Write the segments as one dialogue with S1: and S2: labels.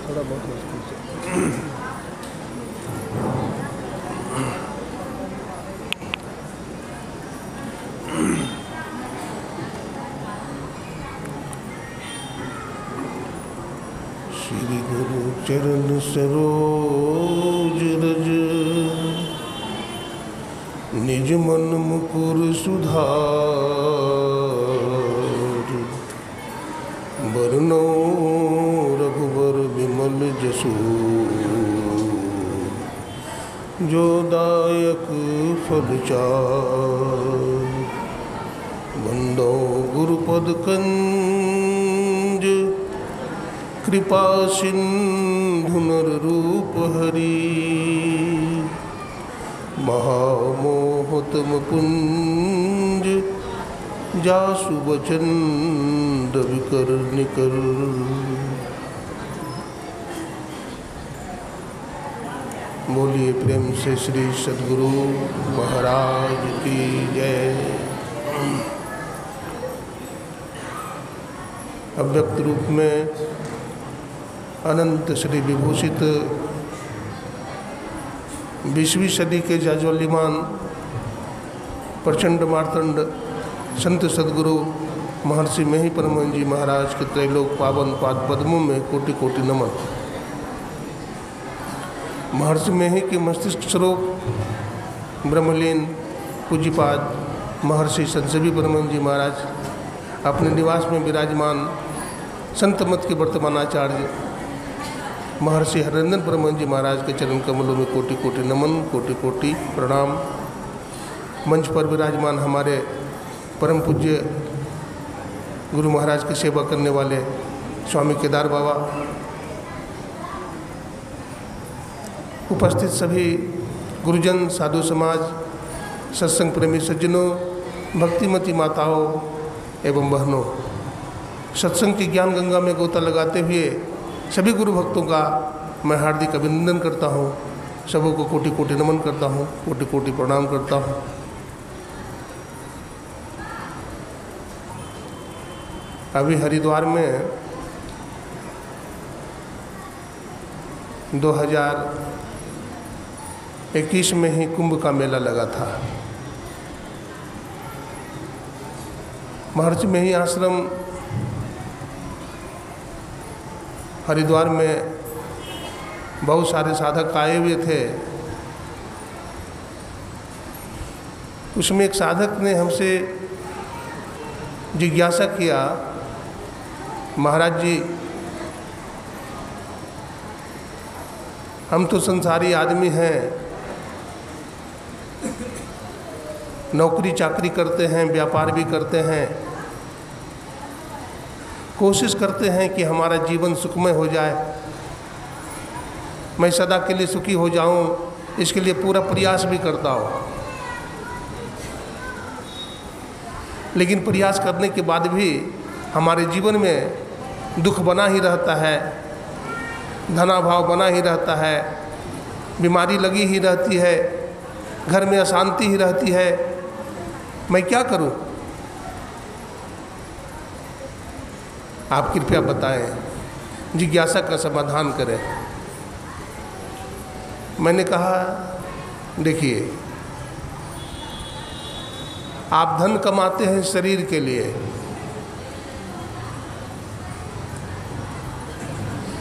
S1: थोड़ा बहुत मुश्किल से। श्री गुरु चरण सरोज रज निज मन मुकुर सुधार बरनौ रघुबर विमल जसु जो दायक फल चार बंदो गुरुपद कंज कृपा सिंधु नर रूप हरि महामोहतम पुंज जासु वचन दविकर निकर। बोलिए प्रेम से श्री सद्गुरु महाराज की जय। अव्यक्त रूप में अनंत श्री विभूषित 20वीं सदी के जाज्वल्यमान प्रचंड मार्तंड संत सद्गुरु महर्षि मेही परमहंस जी महाराज के त्रैलोक पावन पाद पद्मों में कोटि कोटि नमन। महर्षि मेही के मस्तिष्क स्वरूप ब्रह्मलीन पूज्यपाद महर्षि संतसेवी परमहंस जी महाराज अपने निवास में विराजमान संत मत के वर्तमान आचार्य महर्षि हरिनंदन परमहंस जी महाराज के चरण कमलों में कोटि कोटि नमन, कोटि कोटि प्रणाम। मंच पर विराजमान हमारे परम पूज्य गुरु महाराज की सेवा करने वाले स्वामी केदार बाबा, उपस्थित सभी गुरुजन, साधु समाज, सत्संग प्रेमी सज्जनों, भक्तिमती माताओं एवं बहनों, सत्संग की ज्ञान गंगा में गोता लगाते हुए सभी गुरु भक्तों का मैं हार्दिक अभिनंदन करता हूँ। सबों को कोटि कोटि नमन करता हूँ, कोटि कोटि प्रणाम करता हूँ। अभी हरिद्वार में 2021 में ही कुंभ का मेला लगा था। महर्षि मेही आश्रम हरिद्वार में बहुत सारे साधक आए हुए थे। उसमें एक साधक ने हमसे जिज्ञासा किया, महाराज जी हम तो संसारी आदमी हैं, नौकरी चाकरी करते हैं, व्यापार भी करते हैं, कोशिश करते हैं कि हमारा जीवन सुखमय हो जाए, मैं सदा के लिए सुखी हो जाऊं, इसके लिए पूरा प्रयास भी करता हूं। लेकिन प्रयास करने के बाद भी हमारे जीवन में दुख बना ही रहता है, धनाभाव बना ही रहता है, बीमारी लगी ही रहती है, घर में अशांति ही रहती है। मैं क्या करूं? आप कृपया बताएं, जिज्ञासा का समाधान करें। मैंने कहा, देखिए आप धन कमाते हैं शरीर के लिए,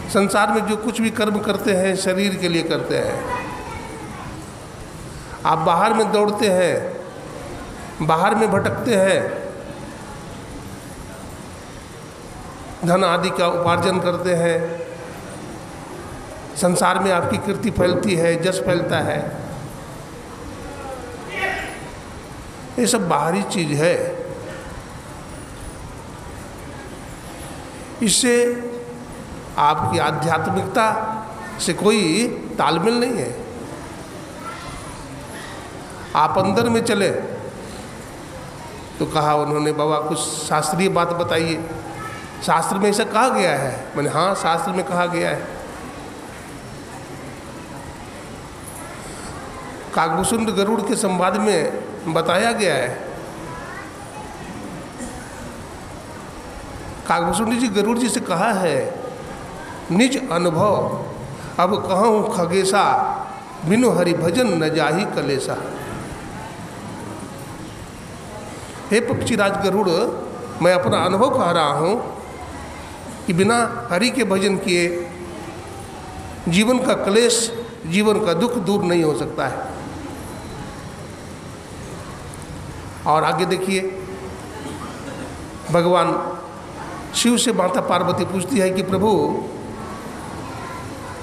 S1: संसार में जो कुछ भी कर्म करते हैं शरीर के लिए करते हैं। आप बाहर में दौड़ते हैं, बाहर में भटकते हैं, धन आदि का उपार्जन करते हैं, संसार में आपकी कीर्ति फैलती है, जश फैलता है। ये सब बाहरी चीज है। इससे आपकी आध्यात्मिकता से कोई तालमेल नहीं है। आप अंदर में चले तो कहा उन्होंने, बाबा कुछ शास्त्रीय बात बताइए, शास्त्र में ऐसा कहा गया है? मैंने हाँ, शास्त्र में कहा गया है। काकभूषुंड गरुड़ के संवाद में बताया गया है। काकभूषुंड जी गरुड़ जी से कहा है निज अनुभव अब कहूँ खगेसा, बिनु हरि भजन न जाहि कलेसा। हे पक्षीराज गरुड़, मैं अपना अनुभव कह रहा हूँ कि बिना हरि के भजन किए जीवन का क्लेश, जीवन का दुख दूर नहीं हो सकता है। और आगे देखिए, भगवान शिव से माता पार्वती पूछती है कि प्रभु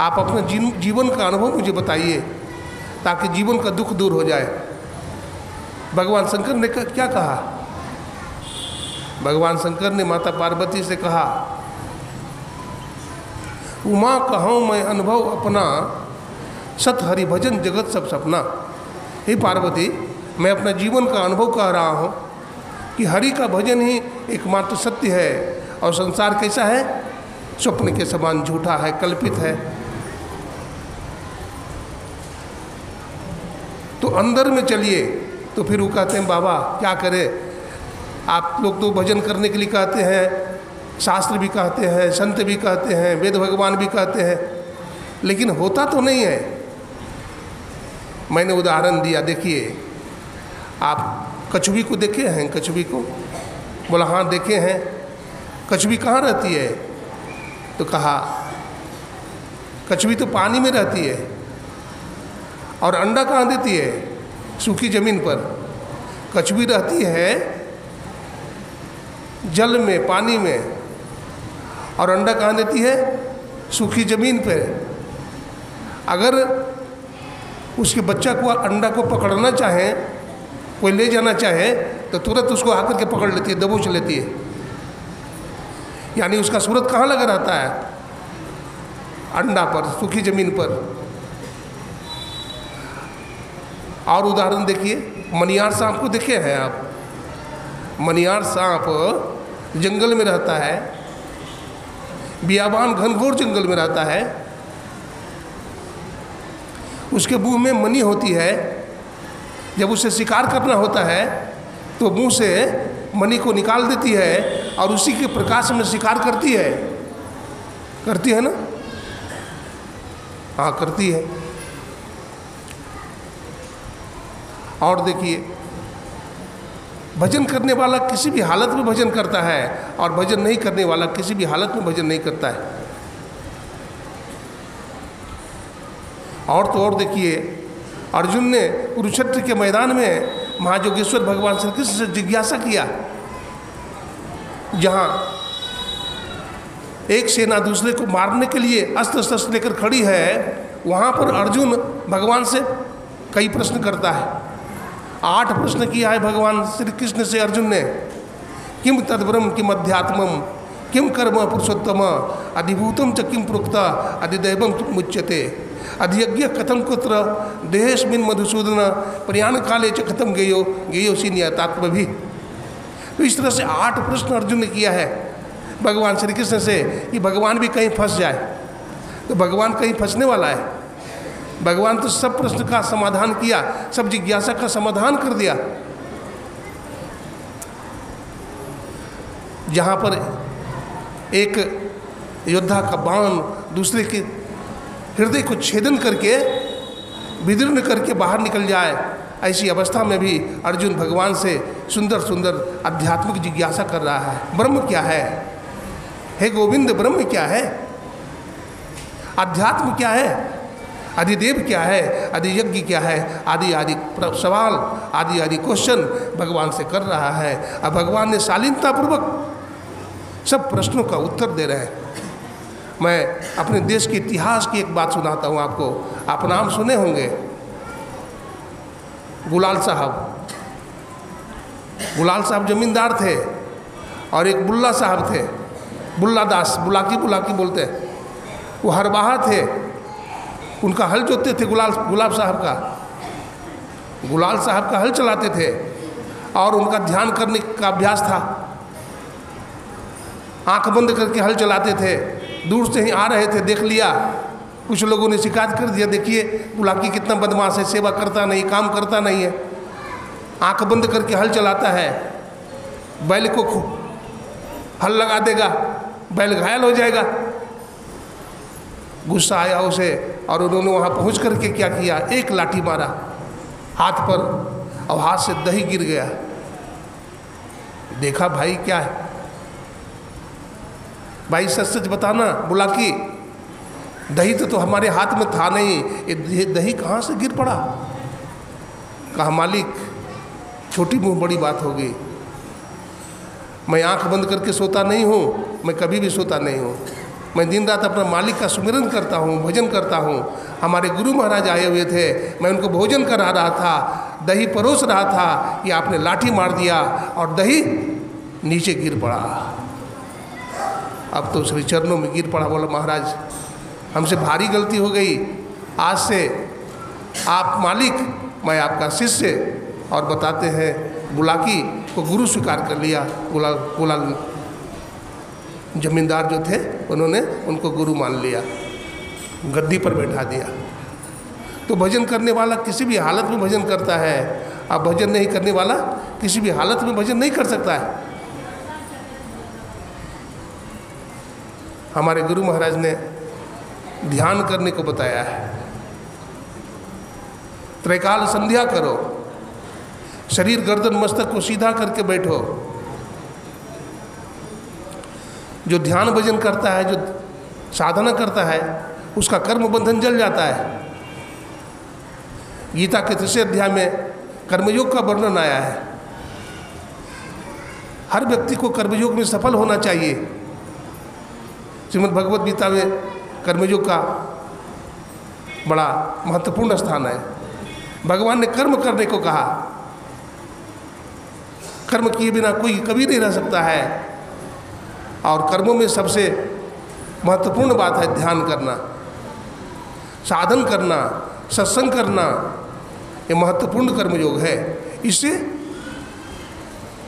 S1: आप अपने जीवन का अनुभव मुझे बताइए ताकि जीवन का दुख दूर हो जाए। भगवान शंकर ने क्या कहा? भगवान शंकर ने माता पार्वती से कहा, उमा कहूँ मैं अनुभव अपना, सत हरि भजन जगत सब सपना। हे पार्वती, मैं अपना जीवन का अनुभव कह रहा हूँ कि हरि का भजन ही एकमात्र सत्य है और संसार कैसा है? स्वप्न के समान झूठा है, कल्पित है। तो अंदर में चलिए। तो फिर वो कहते हैं बाबा क्या करें, आप लोग तो भजन करने के लिए कहते हैं, शास्त्र भी कहते हैं, संत भी कहते हैं, वेद भगवान भी कहते हैं, लेकिन होता तो नहीं है। मैंने उदाहरण दिया, देखिए आप कछुवी को देखे हैं? कछुवी को बोला हाँ देखे हैं। कछुवी कहाँ रहती है? तो कहा कछुवी तो पानी में रहती है। और अंडा कहाँ देती है? सूखी ज़मीन पर। कछुवी रहती है जल में, पानी में, और अंडा कहाँ देती है? सूखी ज़मीन पे। अगर उसके बच्चा को, अंडा को पकड़ना चाहे, कोई ले जाना चाहे, तो तुरंत उसको आकर के पकड़ लेती है, दबोच लेती है। यानी उसका सूरत कहाँ लगा रहता है? अंडा पर, सूखी ज़मीन पर। और उदाहरण देखिए, मनियार सांप को देखे हैं आप? मनियार सांप जंगल में रहता है, बियाबान घनघोर जंगल में रहता है। उसके मुंह में मनी होती है। जब उसे शिकार करना होता है तो मुंह से मनी को निकाल देती है और उसी के प्रकाश में शिकार करती है ना? हाँ करती है। और देखिए, भजन करने वाला किसी भी हालत में भजन करता है और भजन नहीं करने वाला किसी भी हालत में भजन नहीं करता है। और तो और देखिए, अर्जुन ने कुरुक्षेत्र के मैदान में महायोगेश्वर भगवान श्री कृष्ण से जिज्ञासा किया। जहाँ एक सेना दूसरे को मारने के लिए अस्त्र शस्त्र लेकर खड़ी है, वहाँ पर अर्जुन भगवान से कई प्रश्न करता है। 8 प्रश्न किया है भगवान श्री कृष्ण से अर्जुन ने। किम तद्ब्रह्म किम अध्यात्मम किम कर्म पुरुषोत्तम अधिभूतम च किम प्रोक्ता अधिदैवम किम मुच्यते अधियज्ञ कथम कुत्र देहेस्मिन मधुसूदन प्रयाण काले च कथम गेयो सीनियतात्म भी। तो इस तरह से 8 प्रश्न अर्जुन ने किया है भगवान श्री कृष्ण से कि भगवान भी कहीं फंस जाए। तो भगवान कहीं फंसने वाला है? भगवान तो सब प्रश्न का समाधान किया, सब जिज्ञासा का समाधान कर दिया। जहाँ पर एक योद्धा का बाण दूसरे के हृदय को छेदन करके, विदीर्ण करके बाहर निकल जाए, ऐसी अवस्था में भी अर्जुन भगवान से सुंदर सुंदर आध्यात्मिक जिज्ञासा कर रहा है। ब्रह्म क्या है? हे गोविंद, ब्रह्म क्या है? अध्यात्म क्या है? अधिदेव क्या है? अधियज्ञ क्या है? आदि आदि सवाल, आदि आदि क्वेश्चन भगवान से कर रहा है। अब भगवान ने शालीनतापूर्वक सब प्रश्नों का उत्तर दे रहे हैं। मैं अपने देश के इतिहास की एक बात सुनाता हूँ आपको। आप नाम सुने होंगे, गुलाल साहब। गुलाल साहब जमींदार थे और एक बुल्ला साहब थे, बुल्ला दास, बुलाकी बोलते हैं। वो हरबाहा थे, उनका हल जोतते थे गुलाब साहब का। गुलाल साहब का हल चलाते थे और उनका ध्यान करने का अभ्यास था। आंख बंद करके हल चलाते थे। दूर से ही आ रहे थे, देख लिया, कुछ लोगों ने शिकायत कर दिया, देखिए बुलाकी कितना बदमाश है, सेवा करता नहीं, काम करता नहीं है, आंख बंद करके हल चलाता है, बैल को हल लगा देगा, बैल घायल हो जाएगा। गुस्सा आया उसे और उन्होंने वहाँ पहुँच करके क्या किया, एक लाठी मारा हाथ पर और हाथ से दही गिर गया। देखा भाई क्या है, भाई सच सच बताना बुलाकी, दही तो हमारे हाथ में था नहीं, ये दही कहाँ से गिर पड़ा। कहा मालिक छोटी मुँह बड़ी बात हो गई, मैं आंख बंद करके सोता नहीं हूँ, मैं कभी भी सोता नहीं हूँ, मैं दिन रात अपना मालिक का सुमिरन करता हूँ, भजन करता हूँ। हमारे गुरु महाराज आए हुए थे, मैं उनको भोजन करा रहा था, दही परोस रहा था, ये आपने लाठी मार दिया और दही नीचे गिर पड़ा। अब तो श्री चरणों में गिर पड़ा, बोला महाराज हमसे भारी गलती हो गई, आज से आप मालिक, मैं आपका शिष्य। और बताते हैं बुलाकी को गुरु स्वीकार कर लिया। बुला जमींदार जो थे उन्होंने उनको गुरु मान लिया, गद्दी पर बैठा दिया। तो भजन करने वाला किसी भी हालत में भजन करता है, अब भजन नहीं करने वाला किसी भी हालत में भजन नहीं कर सकता है। हमारे गुरु महाराज ने ध्यान करने को बताया है। त्रैकाल संध्या करो, शरीर गर्दन मस्तक को सीधा करके बैठो। जो ध्यान भजन करता है, जो साधना करता है, उसका कर्म बंधन जल जाता है। गीता के 3 अध्याय में कर्मयोग का वर्णन आया है। हर व्यक्ति को कर्मयोग में सफल होना चाहिए। श्रीमद् भगवद गीता में कर्मयोग का बड़ा महत्वपूर्ण स्थान है। भगवान ने कर्म करने को कहा, कर्म किए बिना कोई कभी नहीं रह सकता है। और कर्मों में सबसे महत्वपूर्ण बात है ध्यान करना, साधन करना, सत्संग करना, ये महत्वपूर्ण कर्मयोग है। इससे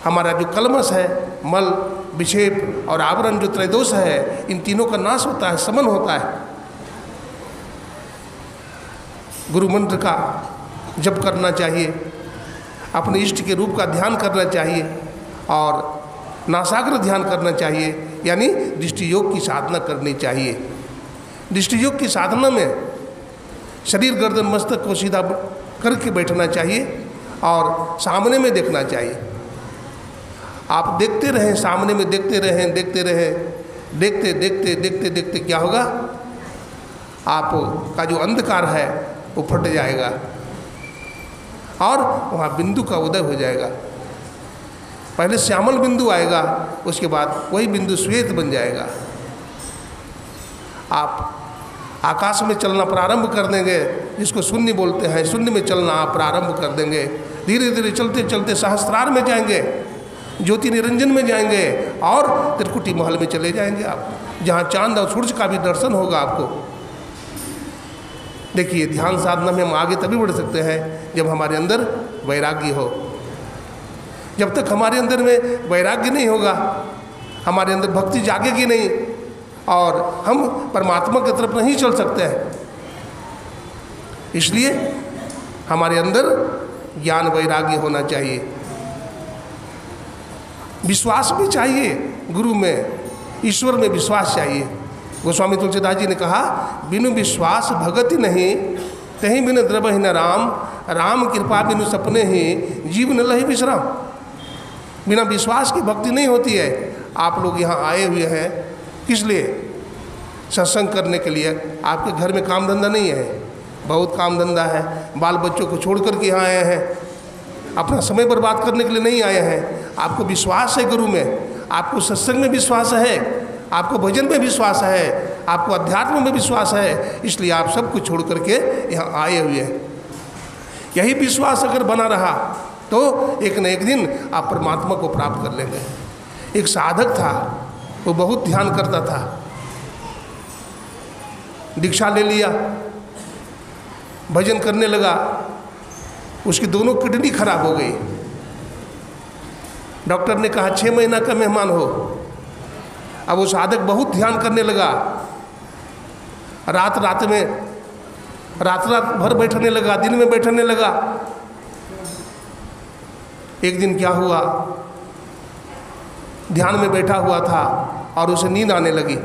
S1: हमारा जो कलमश है, मल विक्षेप और आवरण जो त्रैदोष है, इन तीनों का नाश होता है, समन होता है। गुरु मंत्र का जप करना चाहिए, अपने इष्ट के रूप का ध्यान करना चाहिए और नासाग्र ध्यान करना चाहिए, यानी दृष्टि योग की साधना करनी चाहिए। दृष्टि योग की साधना में शरीर गर्दन मस्तक को सीधा करके बैठना चाहिए और सामने में देखना चाहिए। आप देखते रहें, सामने में देखते रहें, देखते रहें, देखते देखते देखते देखते क्या होगा, आपका जो अंधकार है वो फट जाएगा और वहाँ बिंदु का उदय हो जाएगा। पहले श्यामल बिंदु आएगा, उसके बाद वही बिंदु श्वेत बन जाएगा। आप आकाश में चलना प्रारंभ कर देंगे, जिसको शून्य बोलते हैं, शून्य में चलना आप प्रारंभ कर देंगे। धीरे धीरे चलते चलते सहस्त्रार में जाएंगे, ज्योति निरंजन में जाएंगे और त्रिकुटी महल में चले जाएंगे आप, जहाँ चांद और सूरज का भी दर्शन होगा आपको। देखिए, ध्यान साधना में हम आगे तभी बढ़ सकते हैं जब हमारे अंदर वैराग्य हो। जब तक हमारे अंदर में वैराग्य नहीं होगा, हमारे अंदर भक्ति जागेगी नहीं और हम परमात्मा की तरफ नहीं चल सकते हैं। इसलिए हमारे अंदर ज्ञान वैराग्य होना चाहिए, विश्वास भी चाहिए, गुरु में, ईश्वर में विश्वास चाहिए। गोस्वामी तुलसीदास जी ने कहा, बिनु विश्वास भगति नहीं, तहीं बिन द्रवहि न राम, राम कृपा बिनु सपने ही, जीव न लहि विश्राम। बिना विश्वास की भक्ति नहीं होती है। आप लोग यहाँ आए हुए हैं किस लिए? सत्संग करने के लिए। आपके घर में काम धंधा नहीं है? बहुत काम धंधा है। बाल बच्चों को छोड़ कर के यहाँ आए हैं, अपना समय बर्बाद करने के लिए नहीं आए हैं। आपको विश्वास है गुरु में, आपको सत्संग में विश्वास है, आपको भजन में विश्वास है, आपको अध्यात्म में विश्वास है, इसलिए आप सब कुछ छोड़ करके यहाँ आए हुए हैं। यही विश्वास अगर बना रहा तो एक न एक दिन आप परमात्मा को प्राप्त कर लेंगे। एक साधक था, वो बहुत ध्यान करता था, दीक्षा ले लिया, भजन करने लगा, उसकी दोनों किडनी खराब हो गई। डॉक्टर ने कहा 6 महीना का मेहमान हो। अब वो साधक बहुत ध्यान करने लगा, रात रात भर बैठने लगा, दिन में बैठने लगा। एक दिन क्या हुआ, ध्यान में बैठा हुआ था और उसे नींद आने लगी।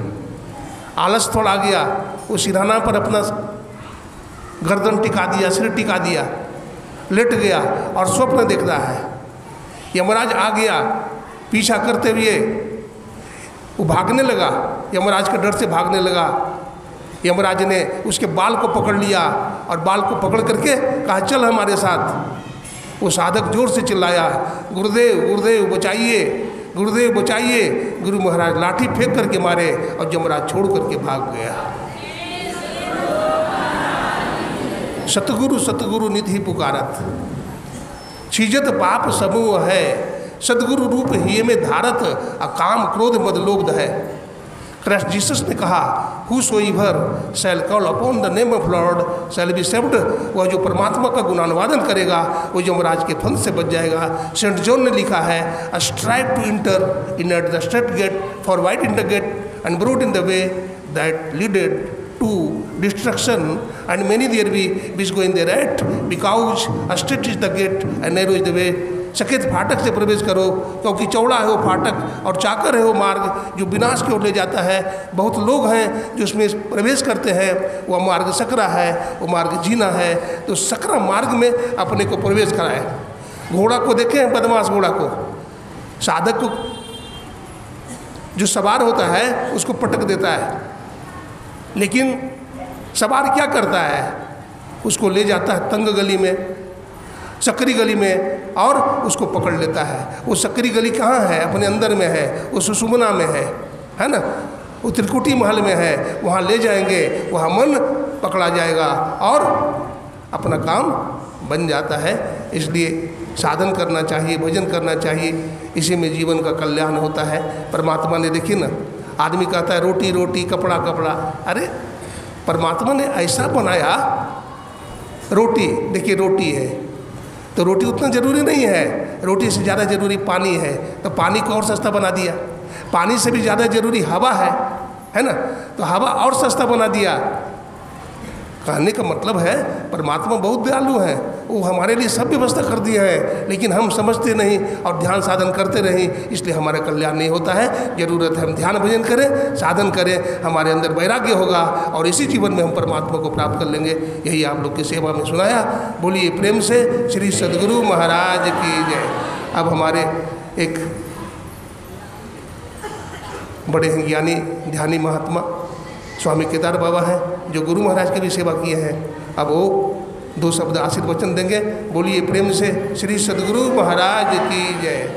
S1: आलस थोड़ा आ गया, वो सिरहाना पर अपना गर्दन टिका दिया, सिर टिका दिया, लेट गया और स्वप्न देख रहा है। यमराज आ गया पीछा करते हुए, वो भागने लगा, यमराज के डर से भागने लगा। यमराज ने उसके बाल को पकड़ लिया और बाल को पकड़ करके कहा चल हमारे साथ। वो साधक जोर से चिल्लाया, गुरुदेव गुरुदेव बचाइए, गुरुदेव बचाइए। गुरु महाराज लाठी फेंक करके मारे और यमराज छोड़ करके भाग गया। सतगुरु सतगुरु निधि पुकारत, छिजत पाप समूह है, सदगुरु रूप ही में धारत, अकाम क्रोध मद लोभ है। क्राइस्ट जीसस ने कहा, Whosoever shall call upon the name of Lord shall be saved। वह जो परमात्मा का गुणानुवादन करेगा वो यमराज के फंद से बच जाएगा। सेंट जॉन ने लिखा है, strive to enter in at the straight gate, for wide in the gate and broad in the way that leadeth to destruction, and many there be which go in thereat, because straight is the gate and narrow is the way। सकेत फाटक से प्रवेश करो, क्योंकि चौड़ा है वो फाटक और चाकर है वो मार्ग जो विनाश की ओर ले जाता है। बहुत लोग हैं जो उसमें प्रवेश करते हैं, वह मार्ग सकरा है, वो मार्ग जीना है। तो सकरा मार्ग में अपने को प्रवेश कराए। घोड़ा को देखें, बदमाश घोड़ा को, साधक को जो सवार होता है उसको पटक देता है, लेकिन सवार क्या करता है, उसको ले जाता है तंग गली में, सकरी गली में, और उसको पकड़ लेता है। वो सकरी गली कहाँ है? अपने अंदर में है, वो सुषुम्ना में है ना, वो त्रिकुटी महल में है। वहाँ ले जाएंगे, वहाँ मन पकड़ा जाएगा और अपना काम बन जाता है। इसलिए साधन करना चाहिए, भजन करना चाहिए, इसी में जीवन का कल्याण होता है। परमात्मा ने, देखिए ना, आदमी कहता है रोटी रोटी, कपड़ा कपड़ा। अरे परमात्मा ने ऐसा बनाया, रोटी, देखिए रोटी है तो रोटी उतना ज़रूरी नहीं है, रोटी से ज़्यादा ज़रूरी पानी है, तो पानी को और सस्ता बना दिया। पानी से भी ज़्यादा ज़रूरी हवा है ना, तो हवा और सस्ता बना दिया। कहने का मतलब है परमात्मा बहुत दयालु है, वो हमारे लिए सब व्यवस्था कर दिया है, लेकिन हम समझते नहीं और ध्यान साधन करते नहीं, इसलिए हमारा कल्याण नहीं होता है। ज़रूरत है हम ध्यान भजन करें, साधन करें, हमारे अंदर वैराग्य होगा और इसी जीवन में हम परमात्मा को प्राप्त कर लेंगे। यही आप लोग की सेवा में सुनाया। बोलिए प्रेम से श्री सद्गुरु महाराज की जय। अब हमारे एक बड़े हैं ज्ञानी ध्यानी महात्मा स्वामी केदार बाबा हैं, जो गुरु महाराज की भी सेवा किए हैं। अब वो 2 शब्द आशीर्वचन देंगे। बोलिए प्रेम से श्री सद्गुरु महाराज की जय।